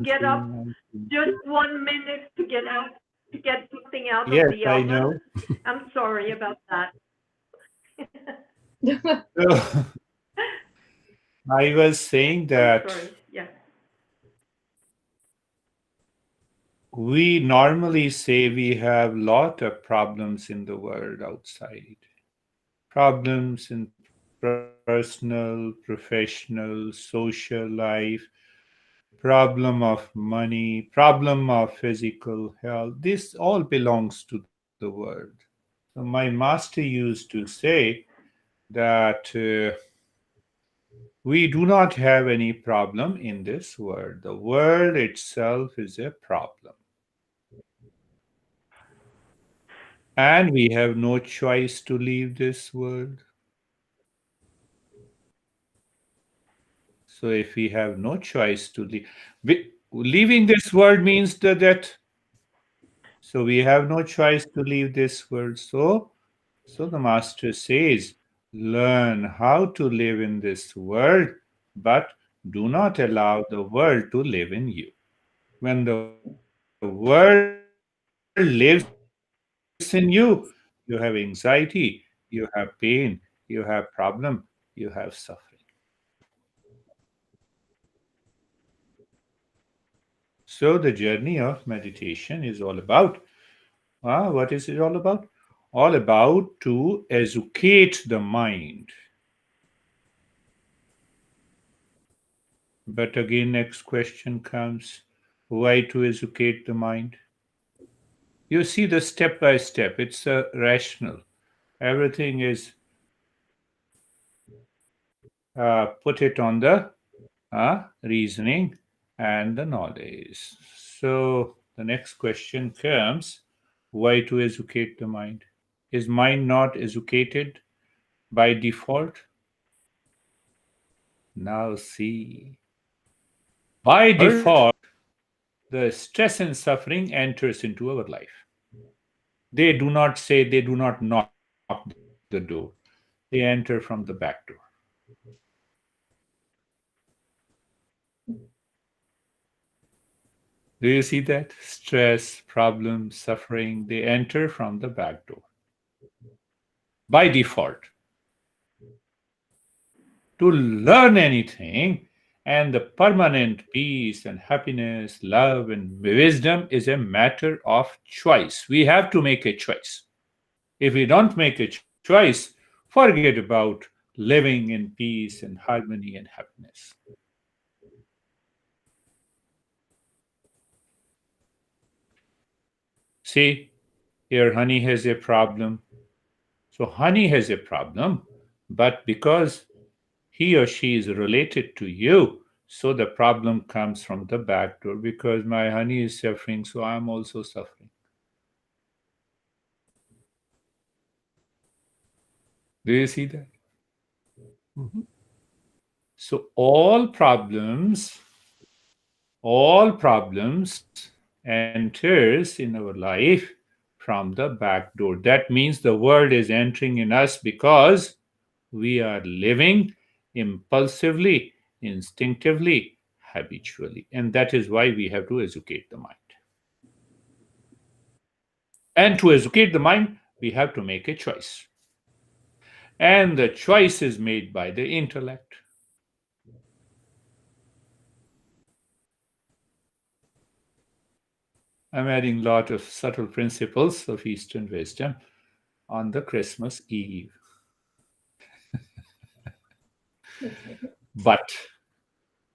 get up just 1 minute to get out, to get something out of Yes, the I oven. know. I'm sorry about that. So, I was saying I'm that sorry. Yeah. we normally say we have lot of problems in the world outside. Problems in personal, professional, social life, problem of money, problem of physical health. This all belongs to the world. So my master used to say that we do not have any problem in this world. The world itself is a problem. And we have no choice to leave this world. So if we have no choice to leave, leaving this world means the death. So we have no choice to leave this world. So the master says, learn how to live in this world, but do not allow the world to live in you. When the world lives in you, you have anxiety, you have pain, you have problem, you have suffering. So the journey of meditation is all about what is it all about? All about to educate the mind. But again, next question comes, why to educate the mind? You see the step by step, it's rational. Everything is put it on the reasoning and the knowledge. So the next question comes, why to educate the mind? Is mind not educated by default? Now see, by default, the stress and suffering enters into our life. They do not say, they do not knock the door. They enter from the back door. Do you see that? Stress, problems, suffering, they enter from the back door by default. To learn anything, and the permanent peace and happiness, love and wisdom is a matter of choice. We have to make a choice. If we don't make a choice, forget about living in peace and harmony and happiness. See, here honey has a problem. So, honey has a problem, but because he or she is related to you, so the problem comes from the back door because my honey is suffering, so I'm also suffering. Do you see that? Mhm. So all problems enters in our life from the back door. That means the world is entering in us because we are living impulsively, instinctively, habitually. And that is why we have to educate the mind. And to educate the mind, we have to make a choice. And the choice is made by the intellect. I'm adding a lot of subtle principles of Eastern wisdom on the Christmas Eve. But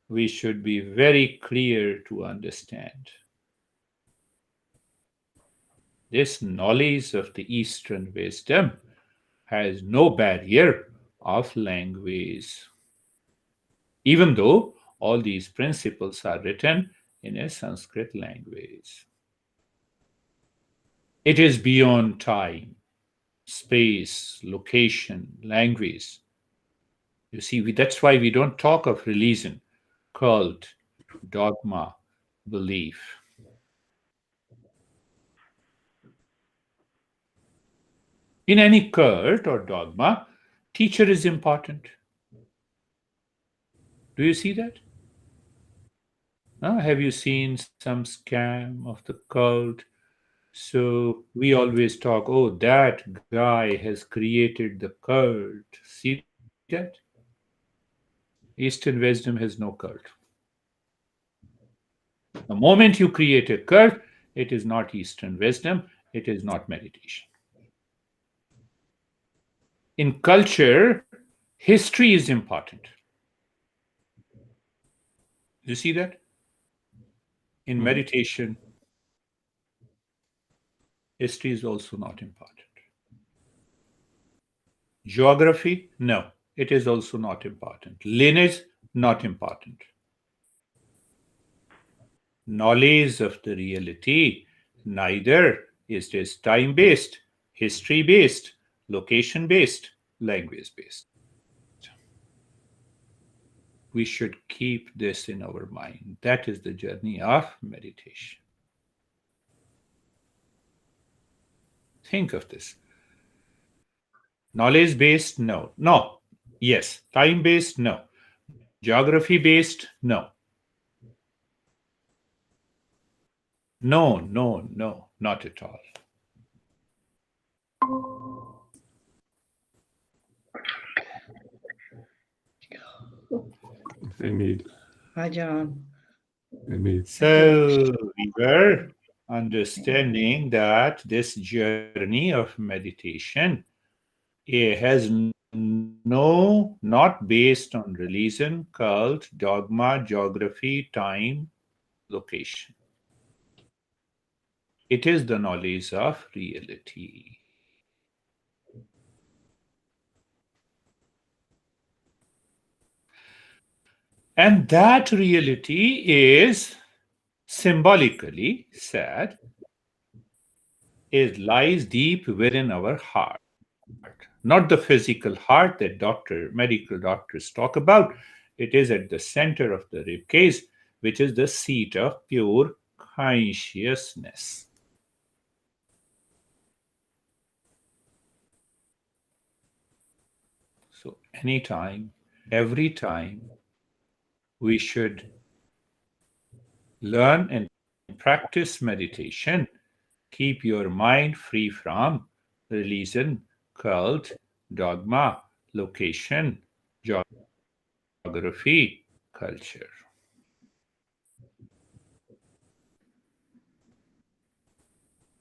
we should be very clear to understand this knowledge of the Eastern wisdom has no barrier of language, even though all these principles are written in a Sanskrit language. It is beyond time, space, location, language. You see, that's why we don't talk of religion, cult, dogma, belief. In any cult or dogma, teacher is important. Do you see that? Have you seen some scam of the cult? So we always talk, oh, that guy has created the cult. See that? Eastern wisdom has no cult. The moment you create a cult, it is not Eastern wisdom, it is not meditation. In culture, history is important. You see that? In Mhm. meditation, history is also not important. Geography, no, it is also not important. Lineage, not important. Knowledge of the reality, neither is this time based, history based, location based, language based. We should keep this in our mind. That is the journey of meditation. Think of this. Knowledge based, no. No. Yes. Time based, no. Geography based, no. No, no, no, not at all. They made Hi, John. they made So we were understanding that this journey of meditation has no, not based on religion, cult, dogma, geography, time, location. It is the knowledge of reality. And that reality is symbolically said, it lies deep within our heart, not the physical heart that medical doctors talk about. It is at the center of the rib cage, which is the seat of pure consciousness. So, anytime, every time, we should learn and practice meditation. Keep your mind free from religion, cult, dogma, location, geography, culture.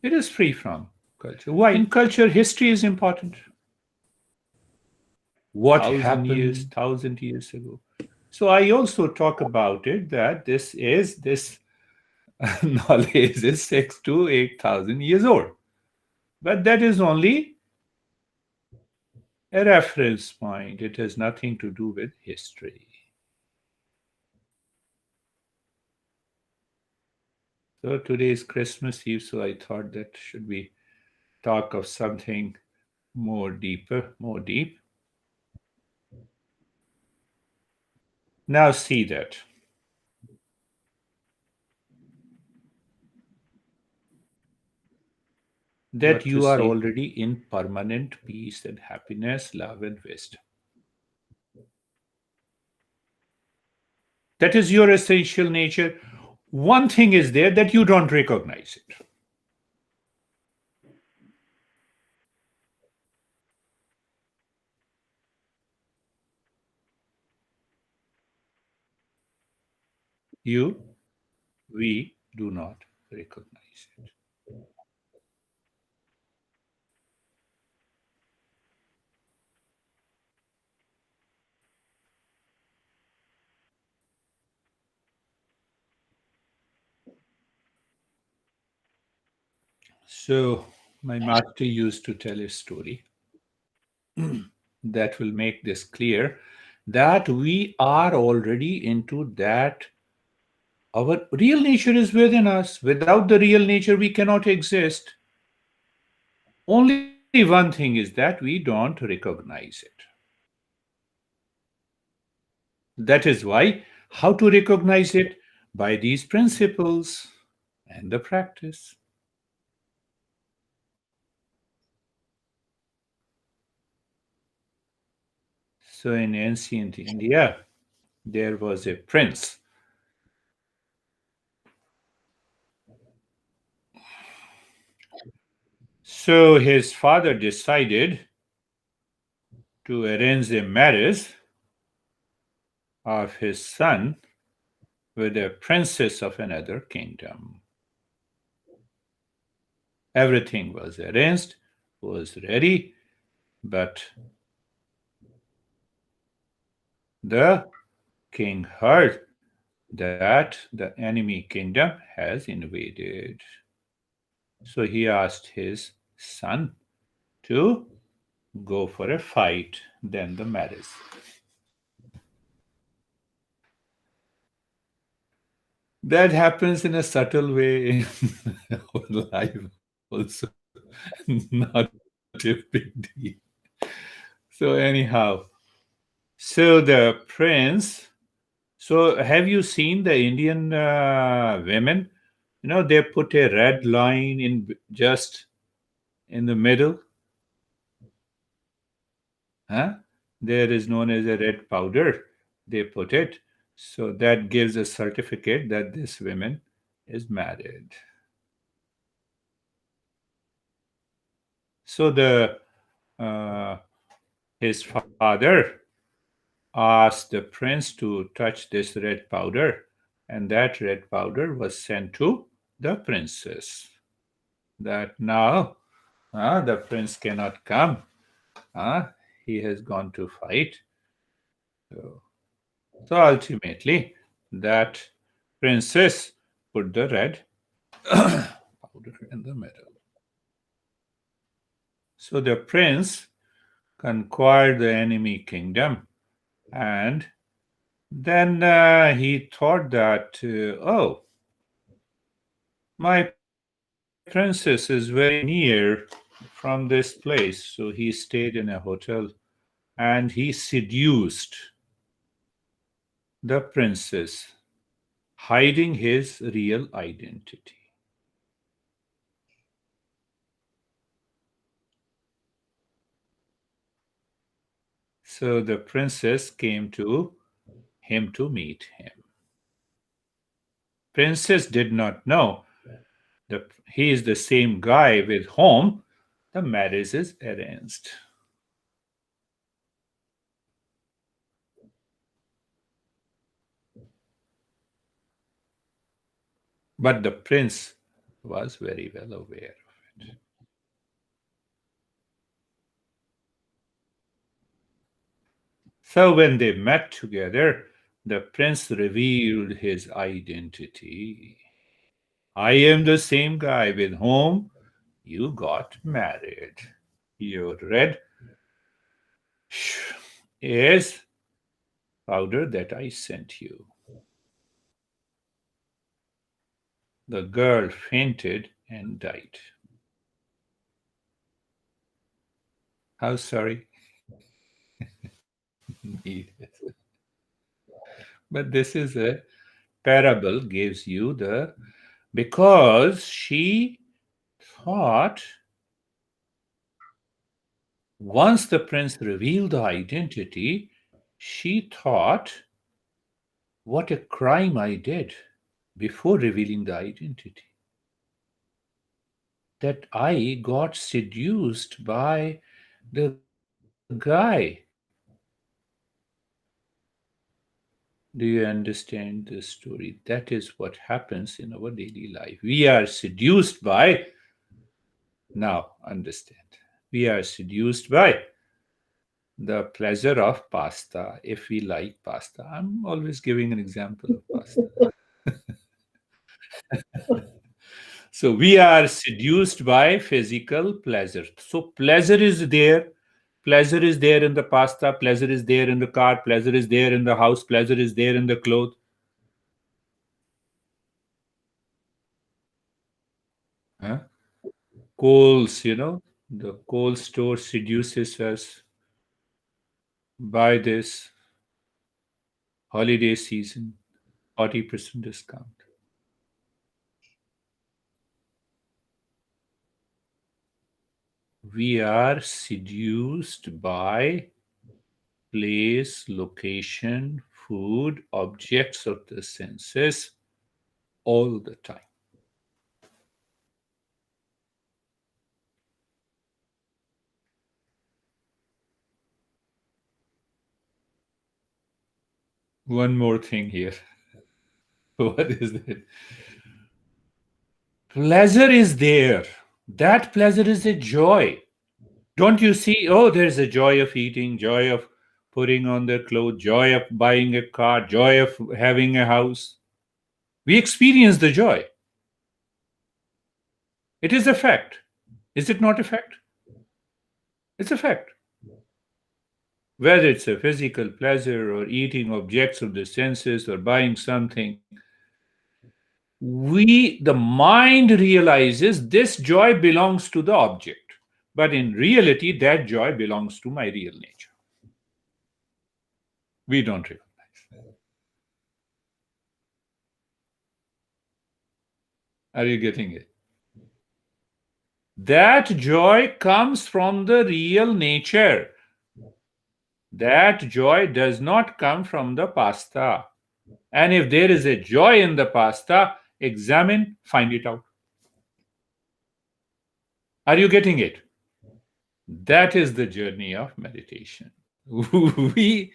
It is free from culture. Why? In culture, history is important. What happened 1,000 years ago? So I also talk about it that this knowledge is 6 to 8,000 years old, but that is only a reference point. It has nothing to do with history. So today is Christmas Eve, so I thought that should we talk of something more deeper, more deep. Now see that what you to are see. already in permanent peace and happiness, love and wisdom. That is your essential nature. One thing is there that you don't recognize it. You, we do not recognize it. So, my master used to tell a story that will make this clear that we are already into that. Our real nature is within us. Without the real nature, we cannot exist. Only one thing is that we don't recognize it. That is why, how to recognize it? By these principles and the practice. So, in ancient India, there was a prince So his father decided to arrange a marriage of his son with a princess of another kingdom. Everything was arranged, was ready, but the king heard that the enemy kingdom has invaded. So he asked his son to go for a fight, then the marriage. That happens in a subtle way in our life also, not a big deal. So, anyhow, so the prince. So, have you seen the Indian women? They put a red line in just in the middle. Huh? There is known as a red powder. They put it. So that gives a certificate that this woman is married. So the uh, his father asked the prince to touch this red powder, and that red powder was sent to the princess. That now the prince cannot come. Uh, he has gone to fight. So, so ultimately, that princess put the red powder in the middle. So the prince conquered the enemy kingdom, and then he thought that, oh, my princess is very near from this place. So he stayed in a hotel and he seduced the princess, hiding his real identity. So the princess came to him to meet him. Princess did not know that he is the same guy with whom the marriage is arranged. But the prince was very well aware of it. So when they met together, the prince revealed his identity. I am the same guy with whom you got married. Your red is powder that I sent you. The girl fainted and died. How sorry? But this is a parable gives you the because she thought once the prince revealed the identity, she thought, what a crime I did before revealing the identity. That I got seduced by the guy. Do you understand the story? That is what happens in our daily life. We are seduced by, now understand, we are seduced by the pleasure of pasta if we like pasta. I'm always giving an example of pasta. So we are seduced by physical pleasure. So pleasure is there. Pleasure is there in the pasta. Pleasure is there in the car. Pleasure is there in the house. Pleasure is there in the clothes. Huh? Coals, the coal store seduces us by this holiday season, 40% discount. We are seduced by place, location, food, objects of the senses all the time. one more thing here. What is it? Pleasure is there. That pleasure is a joy. Don't you see? Oh, there's a joy of eating, joy of putting on their clothes, joy of buying a car, joy of having a house. We experience the joy. It is a fact. Is it not a fact? It's a fact. Whether it's a physical pleasure or eating objects of the senses or buying something, the mind realizes this joy belongs to the object. But in reality, that joy belongs to my real nature. We don't recognize. Are you getting it? That joy comes from the real nature. That joy does not come from the pasta. And if there is a joy in the pasta, examine, find it out. Are you getting it? That is the journey of meditation. We,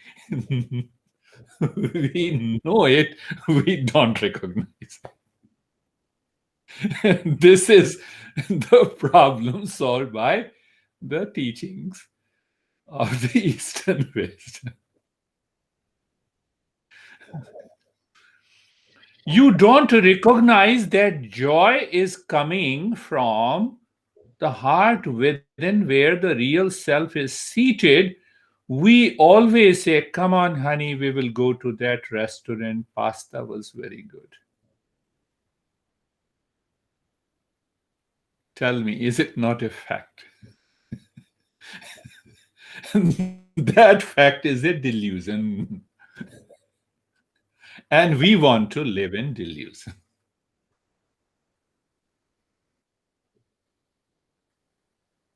we know it, we don't recognize. This is the problem solved by the teachings of the Eastern wisdom. You don't recognize that joy is coming from the heart within where the real self is seated. We always say, come on, honey, we will go to that restaurant. Pasta was very good. Tell me, is it not a fact? That fact is a delusion. And we want to live in delusion.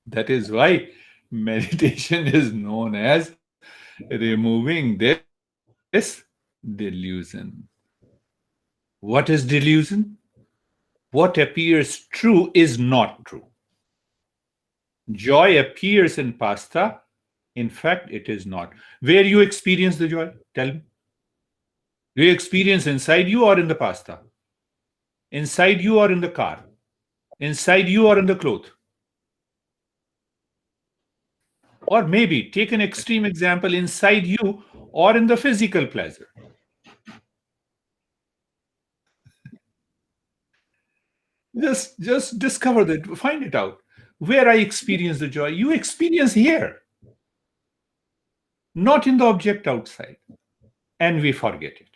That is why meditation is known as removing this delusion. What is delusion? What appears true is not true. Joy appears in pasta. In fact, it is not. Where you experience the joy? Tell me. Do you experience inside you or in the pasta? Inside you or in the car? Inside you or in the cloth? Or maybe take an extreme example, inside you or in the physical pleasure. Just discover that, find it out. Where I experience the joy, you experience here, not in the object outside. And we forget it.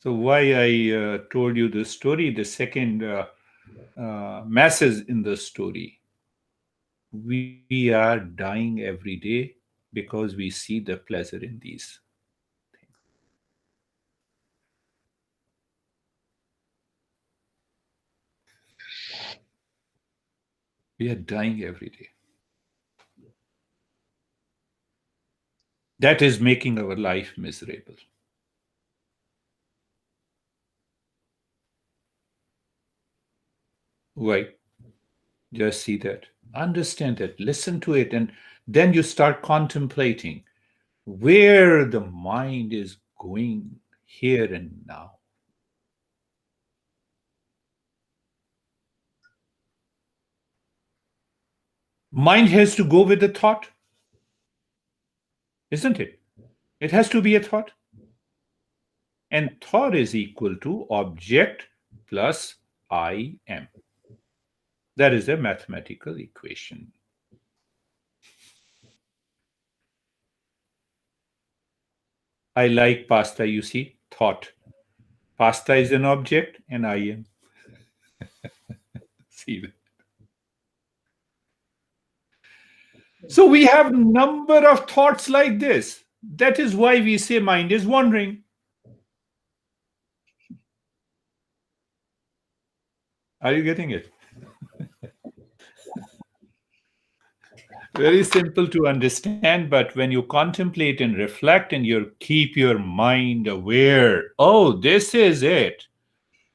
So why I told you the story, the second message in the story. We are dying every day because we see the pleasure in these things. We are dying every day. That is making our life miserable. Why? Just see that, understand it, listen to it, and then you start contemplating where the mind is going here and now. Mind has to go with the thought, isn't it? It has to be a thought. And thought is equal to object plus I am. That is a mathematical equation. I like pasta, you see, thought. Pasta is an object and I am. See that? So we have number of thoughts like this. That is why we say mind is wandering. Are you getting it? Very simple to understand, but when you contemplate and reflect and you keep your mind aware, oh, this is it.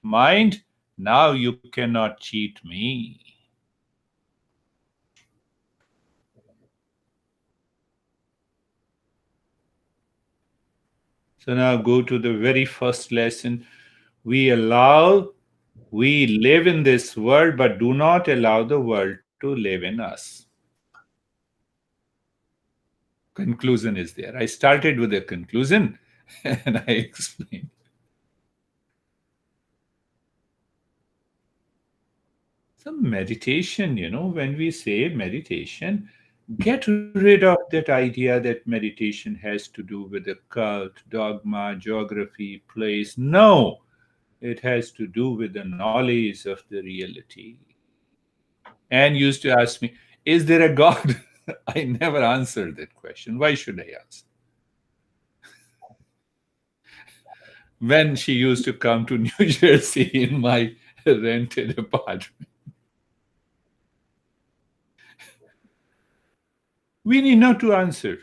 Mind, now you cannot cheat me. So now go to the very first lesson. We allow, we live in this world, but do not allow the world to live in us. Conclusion is there. I started with a conclusion and I explained. So, meditation, when we say meditation, get rid of that idea that meditation has to do with a cult, dogma, geography, place. No, it has to do with the knowledge of the reality. And used to ask me, is there a God? I never answered that question. Why should I answer? When she used to come to New Jersey in my rented apartment, we need not to answer.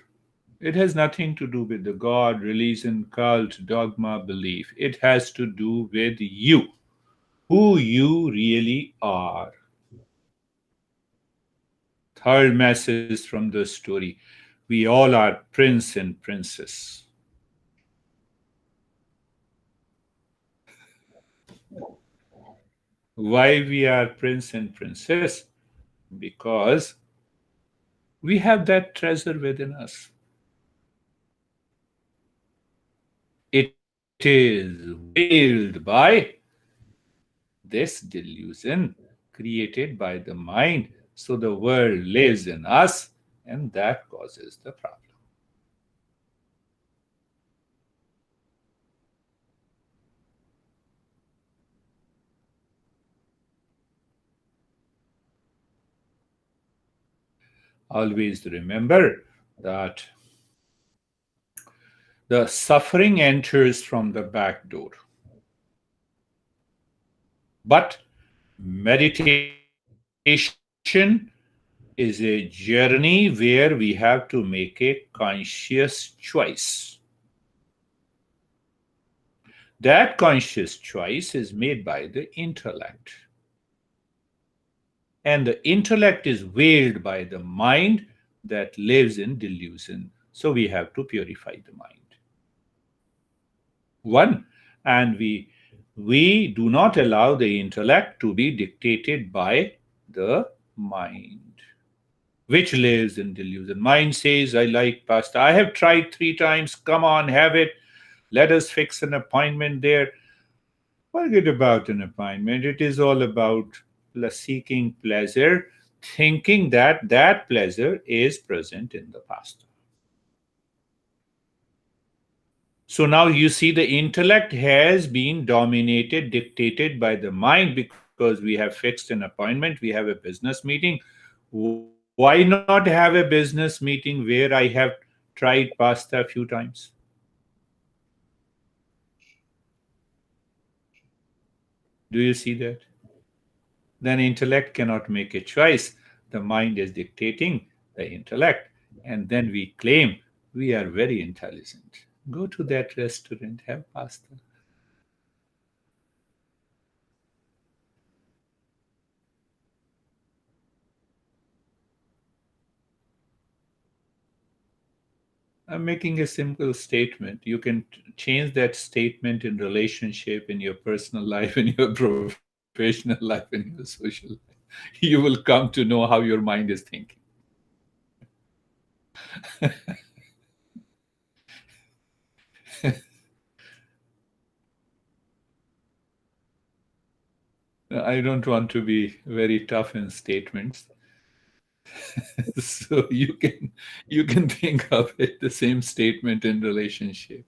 It has nothing to do with the God, religion, cult, dogma, belief. It has to do with you, who you really are. Third message from the story: we all are prince and princess. Why we are prince and princess? Because we have that treasure within us. It is veiled by this delusion created by the mind. So the world lives in us, and that causes the problem. Always remember that the suffering enters from the back door. But meditation is a journey where we have to make a conscious choice. That conscious choice is made by the intellect. And the intellect is veiled by the mind that lives in delusion. So we have to purify the mind. One, and we do not allow the intellect to be dictated by the mind, which lives in delusion. Mind says, I like pasta. I have tried 3 times. Come on, have it. Let us fix an appointment there. Forget about an appointment. It is all about seeking pleasure, thinking that that pleasure is present in the past. So now you see the intellect has been dominated, dictated by the mind because we have fixed an appointment, we have a business meeting. Why not have a business meeting where I have tried pasta a few times? Do you see that? Then intellect cannot make a choice. The mind is dictating the intellect. And then we claim we are very intelligent. Go to that restaurant, have pasta. I'm making a simple statement. You can change that statement in relationship, in your personal life, in your professional life, in your social life. You will come to know how your mind is thinking. I don't want to be very tough in statements. So you can think of it the same statement in relationship.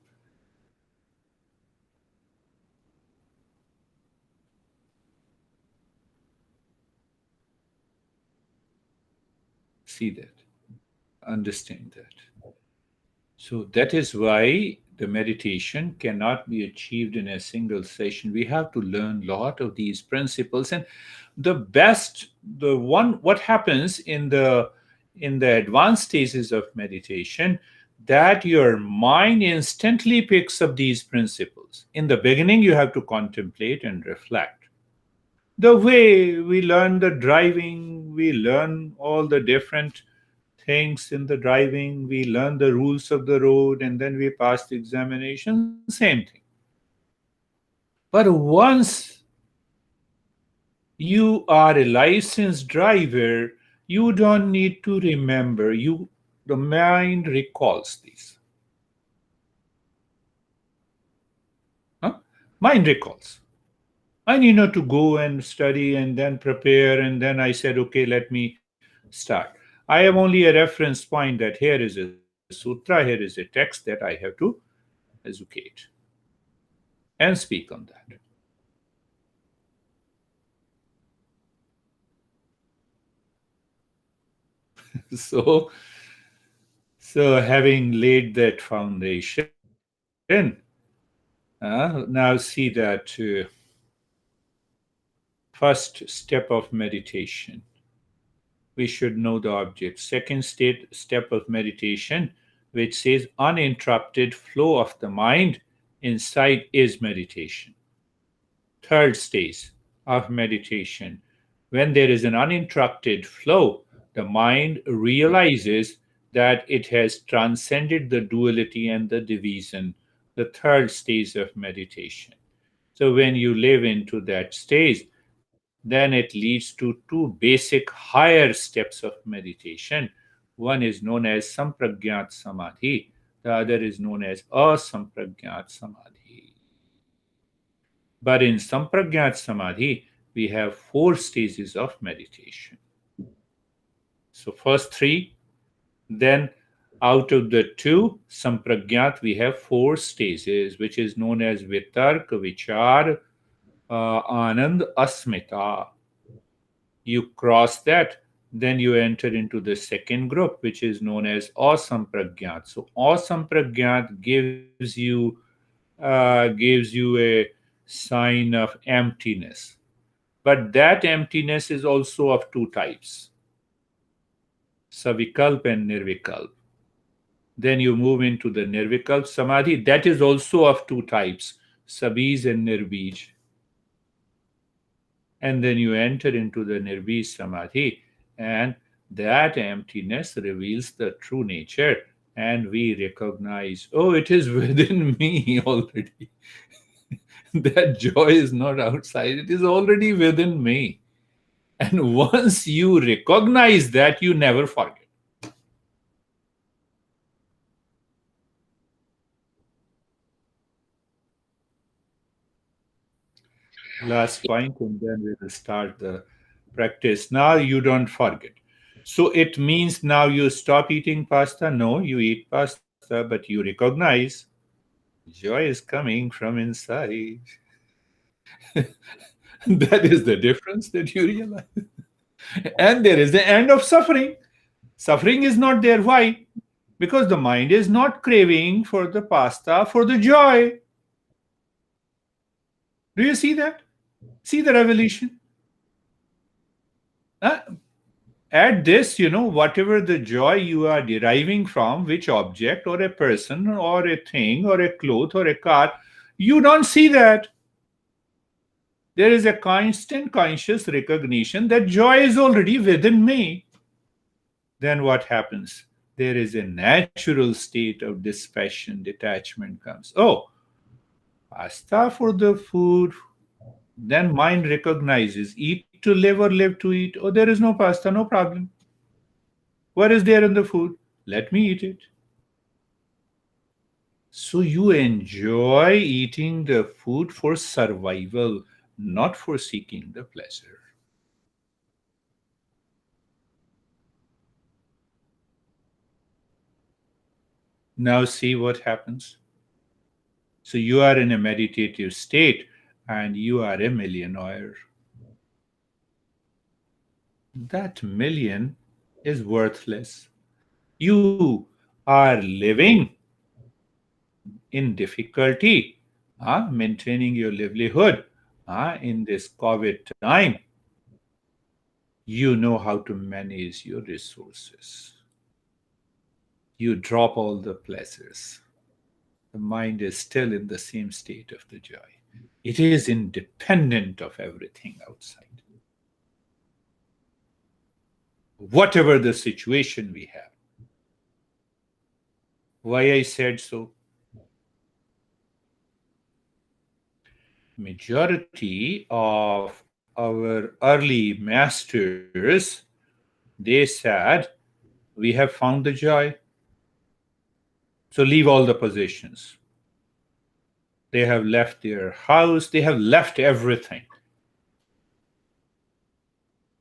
See that, understand that. So that is why the meditation cannot be achieved in a single session. We have to learn a lot of these principles. And the one, what happens in the advanced stages of meditation, that your mind instantly picks up these principles. In the beginning, you have to contemplate and reflect. The way we learn the driving, we learn all the different things in the driving, we learn the rules of the road, and then we pass the examination, same thing. But once you are a licensed driver, you don't need to remember. The mind recalls these. Huh? Mind recalls. I need not to go and study and then prepare, and then I said, okay, let me start. I have only a reference point that here is a sutra, here is a text that I have to educate and speak on that. So, so having laid that foundation, now see that first step of meditation, we should know the object. Second step of meditation, which says uninterrupted flow of the mind inside is meditation. Third stage of meditation, when there is an uninterrupted flow, the mind realizes that it has transcended the duality and the division, the third stage of meditation. So when you live into that stage, then it leads to two basic higher steps of meditation. One is known as sampragyat samadhi, the other is known as asampragyat samadhi. But in sampragyat samadhi, we have four stages of meditation. So first three, then out of the two, sampragyat, we have four stages, which is known as vitark, vichar, anand, asmita. You cross that, then you enter into the second group, which is known as asampragyat. So asampragyat gives you a sign of emptiness. But that emptiness is also of two types, savikalp and nirvikalp. Then you move into the nirvikalp samadhi, that is also of two types, sabij and nirbij. And then you enter into the nirbij samadhi, and that emptiness reveals the true nature, and we recognize, oh, it is within me already. That joy is not outside, it is already within me. And once you recognize that, you never forget. Last point, and then we will start the practice. Now you don't forget. So it means now you stop eating pasta? No, you eat pasta, but you recognize joy is coming from inside. That is the difference that you realize. And there is the end of suffering. Suffering is not there. Why? Because the mind is not craving for the pasta for the joy. Do you see that? See the revelation? Uh, At this, whatever the joy you are deriving from, which object or a person or a thing or a cloth or a car, you don't see that. There is a constant conscious recognition that joy is already within me. Then what happens? There is a natural state of dispassion, detachment comes. Oh, pasta for the food. Then mind recognizes eat to live or live to eat. Oh, there is no pasta, no problem. What is there in the food? Let me eat it. So you enjoy eating the food for survival, not for seeking the pleasure. Now see what happens. So you are in a meditative state and you are a millionaire. That million is worthless. You are living in difficulty, maintaining your livelihood in this COVID time. You know how to manage your resources. You drop all the pleasures. The mind is still in the same state of the joy. It is independent of everything outside. Whatever the situation we have, Why I said so? Majority of our early masters, they said, we have found the joy, so leave all the possessions. They have left their house, they have left everything.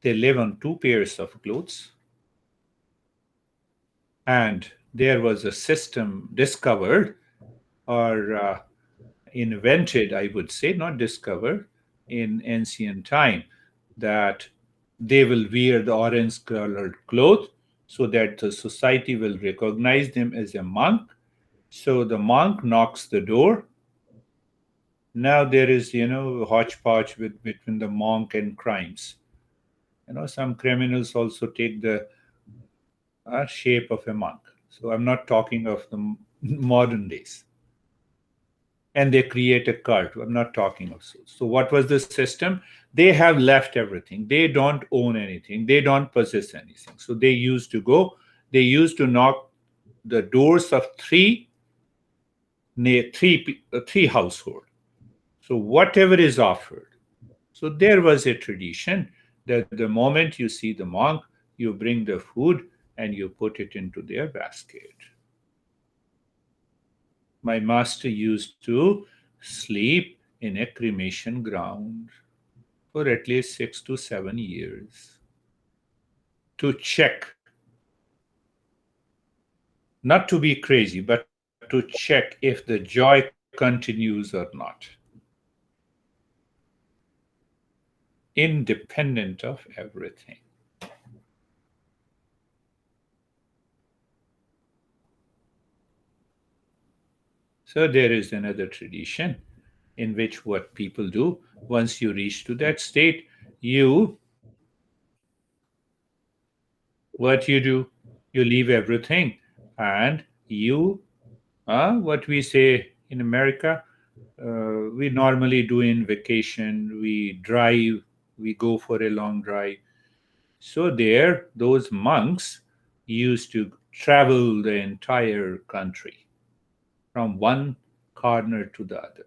They live on two pairs of clothes. And there was a system discovered or invented, I would say, not discovered, in ancient time, that they will wear the orange colored cloth so that the society will recognize them as a monk. So the monk knocks the door. Now there is, hodgepodge between the monk and crimes. Some criminals also take the shape of a monk. So I'm not talking of the modern days. And they create a cult. I'm not talking of so. So what was the system? They have left everything. They don't own anything. They don't possess anything. So they used to go. They used to knock the doors of three household. So whatever is offered. So there was a tradition that the moment you see the monk, you bring the food and you put it into their basket. My master used to sleep in a cremation ground for at least 6 to 7 years to check, not to be crazy, but to check if the joy continues or not, independent of everything. So there is another tradition in which what people do once you reach to that state, you what you do, you leave everything and you what we say in America, we normally do in vacation, we drive, we go for a long drive. So there those monks used to travel the entire country from one corner to the other,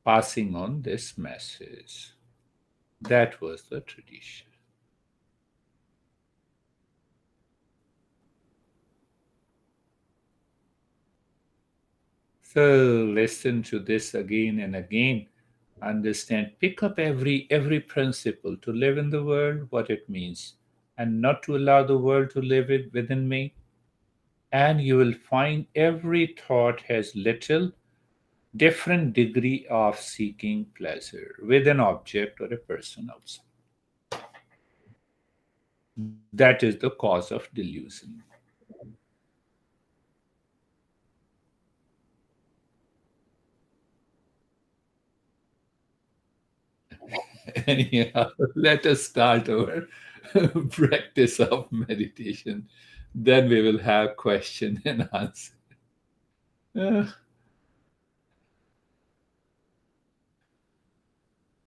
passing on this message. That was the tradition. So listen to this again and again. Understand, pick up every principle to live in the world, what it means, and not to allow the world to live it within me. And you will find every thought has little different degree of seeking pleasure with an object or a person outside. That is the cause of delusion. Anyhow, let us start our practice of meditation. Then we will have question and answer.